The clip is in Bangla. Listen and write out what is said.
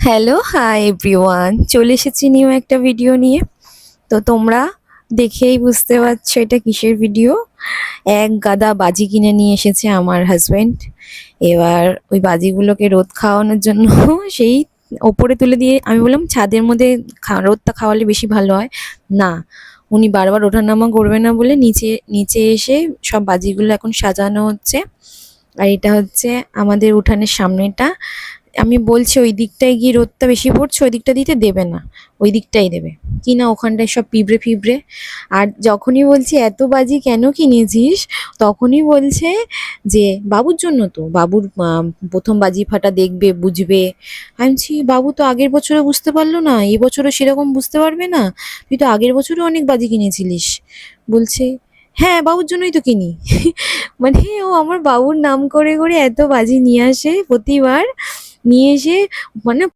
হ্যালো, হাই এভরিওয়ান, চলে এসেছি নিউ একটা ভিডিও নিয়ে। তো তোমরা দেখেই বুঝতে পারছো এটা কিসের ভিডিও। এক গাদা বাজি কিনে নিয়ে এসেছে আমার হাজবেন্ড। এবার ওই বাজিগুলোকে রোদ খাওয়ানোর জন্য সেই ওপরে তুলে দিয়ে আমি বললাম ছাদের মধ্যে রোদটা খাওয়ালে বেশি ভালো হয়। না, উনি বারবার ওঠানামা করবে না বলে নিচে নিচে এসে সব বাজিগুলো এখন সাজানো হচ্ছে। আর এটা হচ্ছে আমাদের উঠানের সামনেটা। আমি বলছি ওই দিকটায় গিয়ে রোদটা বেশি পড়ছে, ওই দিকটা দিতে দেবে না, ওই দিকটাই দেবে। কি না ওখানটায় সব পিঁপড়ে ফিবড়ে। আর যখনই বলছি এত বাজি কেন কিনেছিস, তখনই বলছে যে বাবুর জন্য, তো বাবুর প্রথম বাজি ফাটা দেখবে বুঝবে। আমি বলছি বাবু তো আগের বছরও বুঝতে পারলো না, এবছরও সেরকম বুঝতে পারবে না, তুই তো আগের বছরও অনেক বাজি কিনেছিলিস। বলছে হ্যাঁ বাবুর জন্যই তো কিনি। মানে ও আমার বাবুর নাম করে করে এত বাজি নিয়ে আসে প্রতিবার, নিয়ে এসে মানে